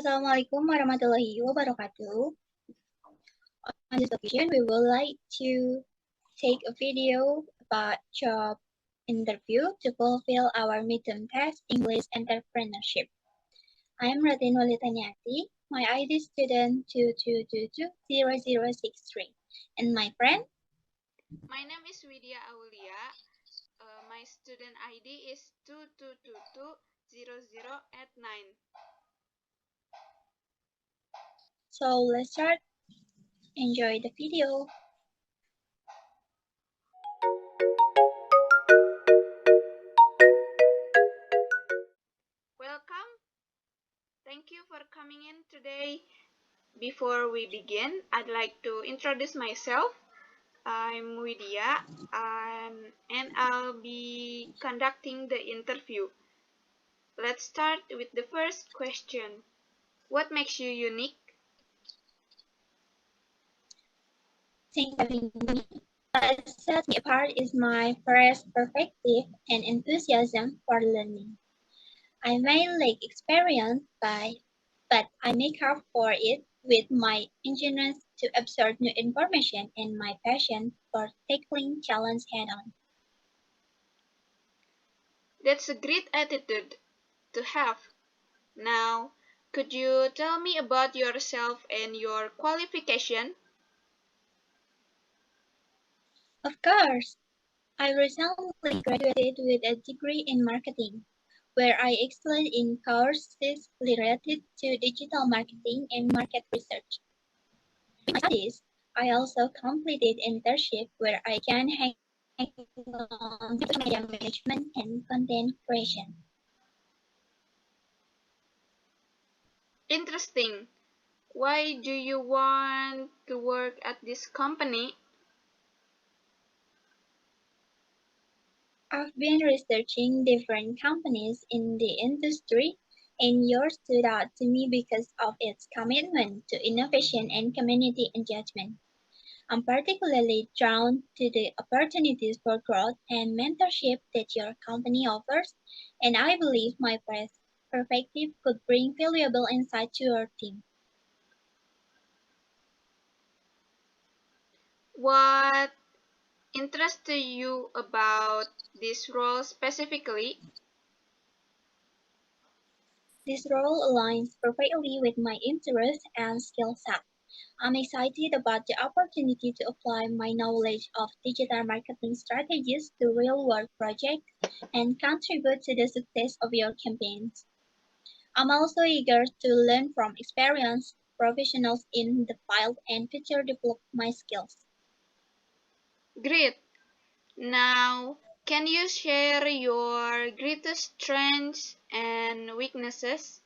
Assalamualaikum warahmatullahi wabarakatuh. On this occasion, we would like to take a video about job interview to fulfill our midterm test English entrepreneurship. I am Ratin Walitaniati, my ID student 22220063, and my friend. My name is Widya Aulia. My student ID is 22220089. So let's start. Enjoy the video. Welcome. Thank you for coming in today. Before we begin, I'd like to introduce myself. I'm Widya, and I'll be conducting the interview. Let's start with the first question. What makes you unique? Thank you for having me. What sets me apart is my fresh perspective and enthusiasm for learning. I may lack experience, but I make up for it with my eagerness to absorb new information and my passion for tackling challenges head-on. That's a great attitude to have. Now, could you tell me about yourself and your qualification? Of course, I recently graduated with a degree in marketing, where I excelled in courses related to digital marketing and market research. In my studies, I also completed internship where I can hang on social media management and content creation. Interesting. Why do you want to work at this company? I've been researching different companies in the industry, and yours stood out to me because of its commitment to innovation and community engagement. I'm particularly drawn to the opportunities for growth and mentorship that your company offers, and I believe my perspective could bring valuable insight to your team. What interests you about this role specifically? This role aligns perfectly with my interests and skill set. I'm excited about the opportunity to apply my knowledge of digital marketing strategies to real-world projects and contribute to the success of your campaigns. I'm also eager to learn from experienced professionals in the field and further develop my skills. Great. Now, can you share your greatest strengths and weaknesses?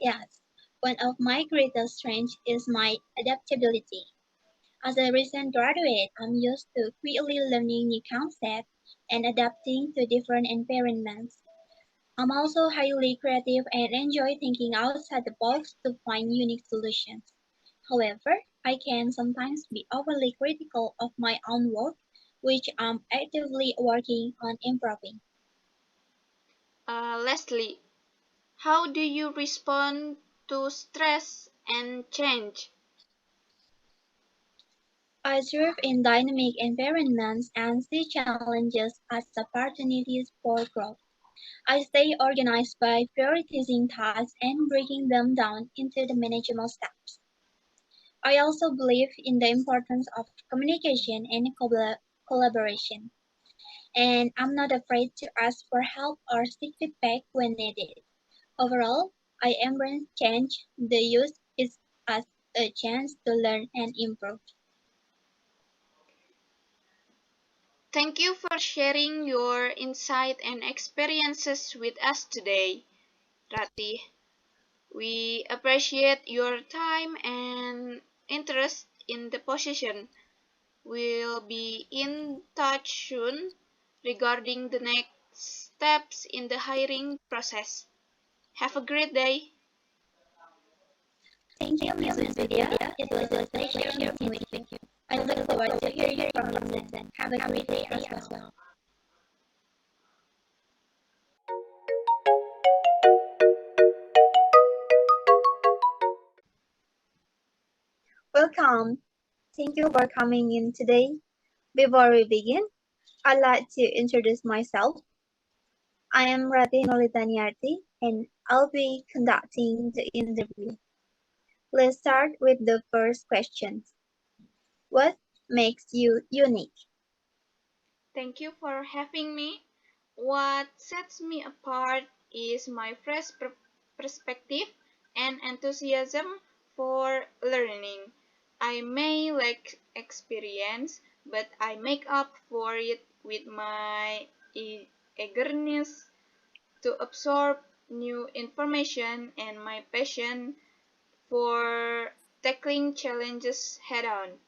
Yes, one of my greatest strengths is my adaptability. As a recent graduate, I'm used to quickly learning new concepts and adapting to different environments. I'm also highly creative and enjoy thinking outside the box to find unique solutions. However, I can sometimes be overly critical of my own work, which I'm actively working on improving. Leslie, how do you respond to stress and change? I thrive in dynamic environments and see challenges as opportunities for growth. I stay organized by prioritizing tasks and breaking them down into the manageable steps. I also believe in the importance of communication and collaboration, and I'm not afraid to ask for help or seek feedback when needed. Overall, I embrace change, the use it as a chance to learn and improve. Thank you for sharing your insight and experiences with us today, Rati. We appreciate your time and interest in the position. We'll be in touch soon regarding the next steps in the hiring process. Have a great day. Thank you, Mrs. Vidya. It was a pleasure meeting with you. I look forward to hearing from you then. Have a great day as well. Welcome. Thank you for coming in today. Before we begin, I'd like to introduce myself. I am Rati Nolitaniarti and I'll be conducting the interview. Let's start with the first question. What makes you unique? Thank you for having me. What sets me apart is my fresh perspective and enthusiasm for learning. I may lack experience, but I make up for it with my eagerness to absorb new information and my passion for tackling challenges head on.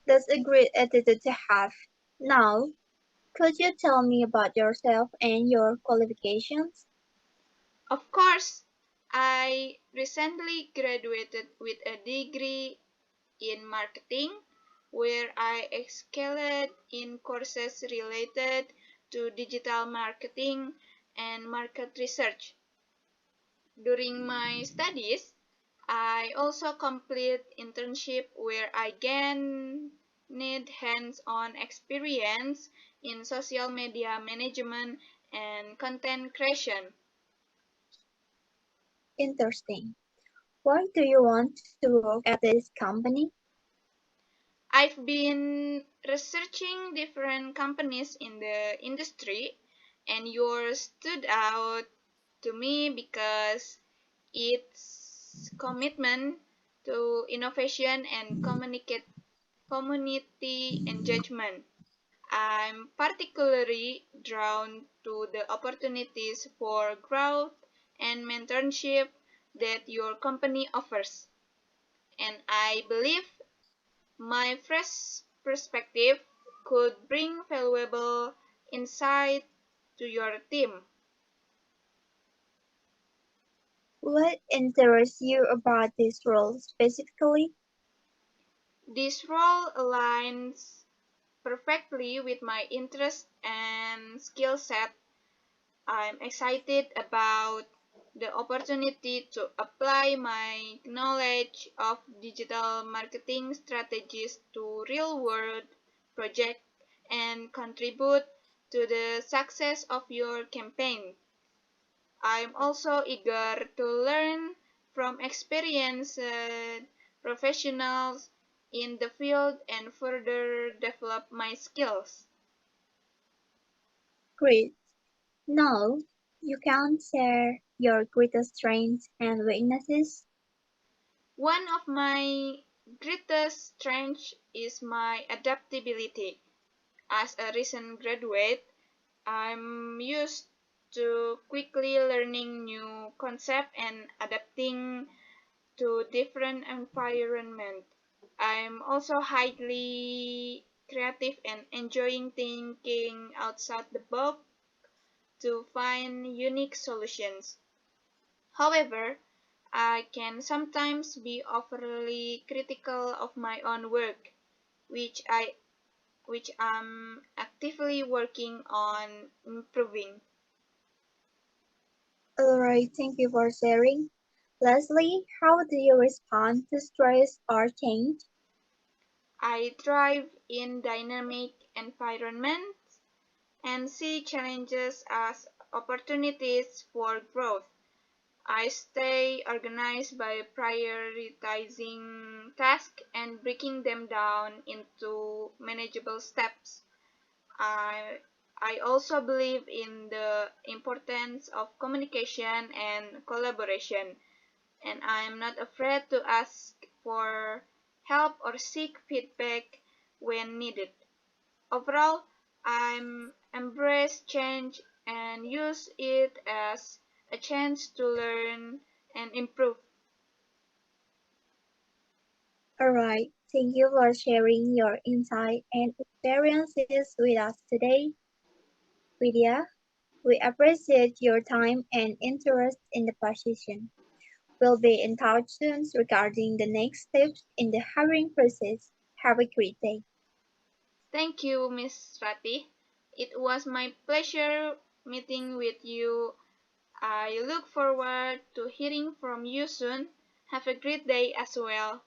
That's a great attitude to have. Now, could you tell me about yourself and your qualifications? Of course, I recently graduated with a degree in marketing where I excelled in courses related to digital marketing and market research. During my studies, I also completed internship where I gained hands-on experience in social media management and content creation. Interesting. Why do you want to work at this company? I've been researching different companies in the industry, and yours stood out to me because its commitment to innovation and community engagement. I'm particularly drawn to the opportunities for growth and mentorship that your company offers, and I believe my fresh perspective could bring valuable insight to your team. What interests you about this role specifically? This role aligns perfectly with my interest and skill set. I'm excited about the opportunity to apply my knowledge of digital marketing strategies to real world projects and contribute to the success of your campaign. I'm also eager to learn from experienced professionals in the field and further develop my skills. Great. Now, you can share your greatest strengths and weaknesses. One of my greatest strengths is my adaptability. As a recent graduate, I'm used to quickly learning new concepts and adapting to different environments. I'm also highly creative and enjoying thinking outside the box to find unique solutions. However, I can sometimes be overly critical of my own work, which I which I'm actively working on improving. Alright, thank you for sharing. Leslie, how do you respond to stress or change? I thrive in dynamic environments and see challenges as opportunities for growth. I stay organized by prioritizing tasks and breaking them down into manageable steps. I, I also believe in the importance of communication and collaboration, and I am not afraid to ask for help or seek feedback when needed. Overall, I'm embrace change and use it as a chance to learn and improve. Alright, thank you for sharing your insight and experiences with us today. Vidya, we appreciate your time and interest in the position. We'll be in touch soon regarding the next steps in the hiring process. Have a great day. Thank you, Miss Rati. It was my pleasure meeting with you. I look forward to hearing from you soon. Have a great day as well.